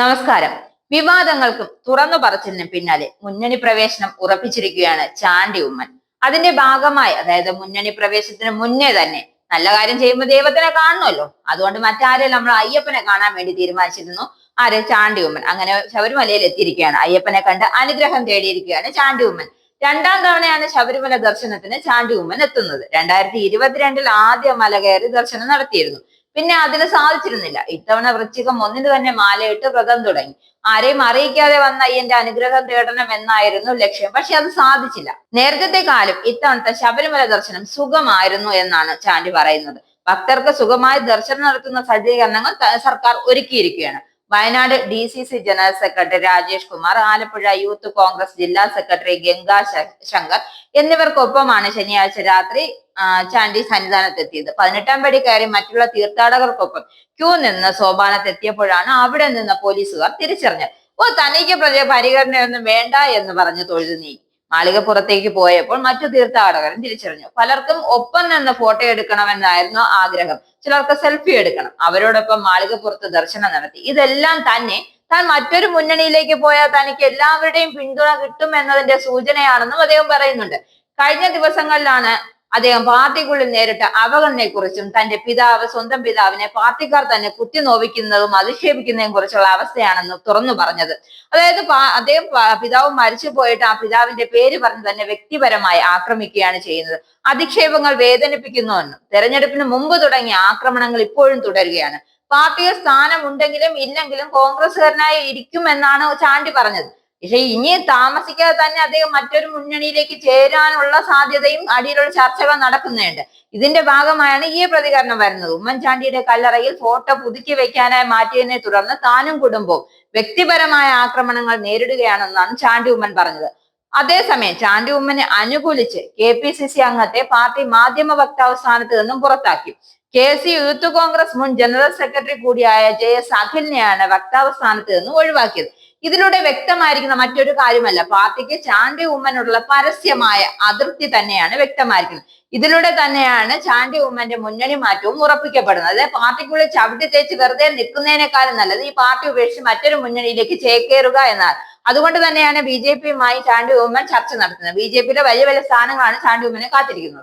നമസ്കാരം. വിവാദങ്ങൾക്കും തുറന്നു പറച്ചിലിനും പിന്നാലെ മുന്നണി പ്രവേശനം ഉറപ്പിച്ചിരിക്കുകയാണ് ചാണ്ടി ഉമ്മൻ. അതിന്റെ ഭാഗമായി, അതായത് മുന്നണി പ്രവേശനത്തിന് മുന്നേ തന്നെ നല്ല കാര്യം ചെയ്യുമ്പോൾ ദൈവത്തിനെ കാണണമല്ലോ, അതുകൊണ്ട് മറ്റാരെയും നമ്മൾ അയ്യപ്പനെ കാണാൻ വേണ്ടി തീരുമാനിച്ചിരുന്നു. ആര്? ചാണ്ടി ഉമ്മൻ. അങ്ങനെ ശബരിമലയിൽ എത്തിയിരിക്കുകയാണ്. അയ്യപ്പനെ കണ്ട് അനുഗ്രഹം തേടിയിരിക്കുകയാണ് ചാണ്ടി ഉമ്മൻ. രണ്ടാം തവണയാണ് ശബരിമല ദർശനത്തിന് ചാണ്ടി ഉമ്മൻ എത്തുന്നത്. 2022 ആദ്യ മല കയറി ദർശനം നടത്തിയിരുന്നു. പിന്നെ അതിന് സാധിച്ചിരുന്നില്ല. ഇത്തവണ വൃശ്ചികം 1 തന്നെ മാലയിട്ട് വ്രതം തുടങ്ങി. ആരെയും അറിയിക്കാതെ വന്ന അയ്യന്റെ അനുഗ്രഹം തേടണം എന്നായിരുന്നു ലക്ഷ്യം. പക്ഷെ അത് സാധിച്ചില്ല. നേരത്തെ കാലം ഇത്തവണത്തെ ശബരിമല ദർശനം സുഖമായിരുന്നു എന്നാണ് ചാണ്ടി പറയുന്നത്. ഭക്തർക്ക് ശുഖമായി ദർശനം നടത്തുന്ന സജ്ജീകരണങ്ങൾ സർക്കാർ ഒരുക്കിയിരിക്കുകയാണ്. Wayanad DCC general secretary Rajesh Kumar, Alappuzha youth Congress ജില്ലാ സെക്രട്ടറി ഗംഗാ ശങ്കർ എന്നിവർക്കൊപ്പമാണ് ശനിയാഴ്ച രാത്രി ചാണ്ടി സന്നിധാനത്തെത്തിയത്. 18ാം പടി കയറി മറ്റുള്ള തീർത്ഥാടകർക്കൊപ്പം ക്യൂ നിന്ന് സോപാനത്തെത്തിയപ്പോഴാണ് അവിടെ നിന്ന് പോലീസുകാർ തിരിച്ചറിഞ്ഞത്. തനിക്ക് പരിഗണനയൊന്നും വേണ്ട എന്ന് പറഞ്ഞ് തൊഴുതു നീങ്ങി. മാളികപ്പുറത്തേക്ക് പോയപ്പോൾ മറ്റു തീർത്ഥാടകരും തിരിച്ചറിഞ്ഞു. പലർക്കും ഒപ്പം നിന്ന് ഫോട്ടോ എടുക്കണമെന്നായിരുന്നു ആഗ്രഹം. ചിലർക്ക് സെൽഫി എടുക്കണം. അവരോടൊപ്പം മാളികപ്പുറത്ത് ദർശനം നടത്തി. ഇതെല്ലാം തന്നെ താൻ മറ്റൊരു മുന്നണിയിലേക്ക് പോയാൽ തനിക്ക് എല്ലാവരുടെയും പിന്തുണ കിട്ടും എന്നതിന്റെ സൂചനയാണെന്നും അദ്ദേഹം പറയുന്നുണ്ട്. കഴിഞ്ഞ ദിവസങ്ങളിലാണ് അദ്ദേഹം പാർട്ടിക്കുള്ളിൽ നേരിട്ട അവഗണനയെക്കുറിച്ചും തന്റെ സ്വന്തം പിതാവിനെ പാർട്ടിക്കാർ തന്നെ കുത്തിനോവിക്കുന്നതും അധിക്ഷേപിക്കുന്നതും കുറിച്ചുള്ള അവസ്ഥയാണെന്ന് തുറന്നു പറഞ്ഞത്. അതായത് അദ്ദേഹം പിതാവ് മരിച്ചു പോയിട്ട് ആ പിതാവിന്റെ പേര് പറഞ്ഞ് തന്നെ വ്യക്തിപരമായി ആക്രമിക്കുകയാണ് ചെയ്യുന്നത്. അധിക്ഷേപങ്ങൾ വേദനിപ്പിക്കുന്നുവെന്നും തെരഞ്ഞെടുപ്പിന് മുമ്പ് തുടങ്ങിയ ആക്രമണങ്ങൾ ഇപ്പോഴും തുടരുകയാണ്. പാർട്ടിയിൽ സ്ഥാനമുണ്ടെങ്കിലും ഇല്ലെങ്കിലും കോൺഗ്രസ്സുകാരനായി ഇരിക്കുമെന്നാണ് ചാണ്ടി പറഞ്ഞത്. പക്ഷെ ഇനി താമസിക്കാതെ തന്നെ അദ്ദേഹം മറ്റൊരു മുന്നണിയിലേക്ക് ചേരാനുള്ള സാധ്യതയും അടിയിലുള്ള ചർച്ചകൾ നടക്കുന്നുണ്ട്. ഇതിന്റെ ഭാഗമായാണ് ഈ പ്രതികരണം വരുന്നത്. ഉമ്മൻചാണ്ടിയുടെ കല്ലറയിൽ ഫോട്ടോ പുതുക്കി വെക്കാനായി മാറ്റിയതിനെ തുടർന്ന് താനും കുടുംബവും വ്യക്തിപരമായ ആക്രമണങ്ങൾ നേരിടുകയാണെന്നാണ് ചാണ്ടി ഉമ്മൻ പറഞ്ഞത്. അതേസമയം ചാണ്ടി ഉമ്മനെ അനുകൂലിച്ച് KPCC അംഗത്തെ പാർട്ടി മാധ്യമ വക്താവ് സ്ഥാനത്ത് നിന്നും പുറത്താക്കി. KC യൂത്ത് കോൺഗ്രസ് മുൻ ജനറൽ സെക്രട്ടറി കൂടിയായ JS അഖിലിനെയാണ് വക്താവ് സ്ഥാനത്ത് നിന്നും ഒഴിവാക്കിയത്. ഇതിലൂടെ വ്യക്തമായിരിക്കുന്ന മറ്റൊരു കാര്യമല്ല, പാർട്ടിക്ക് ചാണ്ടി ഉമ്മനോടുള്ള പരസ്യമായ അതൃപ്തി തന്നെയാണ് വ്യക്തമായിരിക്കുന്നത്. ഇതിലൂടെ തന്നെയാണ് ചാണ്ടി ഉമ്മന്റെ മുന്നണി മാറ്റവും ഉറപ്പിക്കപ്പെടുന്നത്. അതായത് പാർട്ടിക്കുള്ളിൽ ചവിട്ടി തേച്ച് വെറുതെ നിൽക്കുന്നതിനേക്കാളും നല്ലത് ഈ പാർട്ടി ഉപേക്ഷിച്ച് മറ്റൊരു മുന്നണിയിലേക്ക് ചേക്കേറുക എന്നാണ്. അതുകൊണ്ട് തന്നെയാണ് BJPയുമായി ചാണ്ടി ഉമ്മൻ ചർച്ച നടത്തുന്നത്. BJPയിലെ വലിയ വലിയ സ്ഥാനങ്ങളാണ് ചാണ്ടി ഉമ്മനെ കാത്തിരിക്കുന്നത്.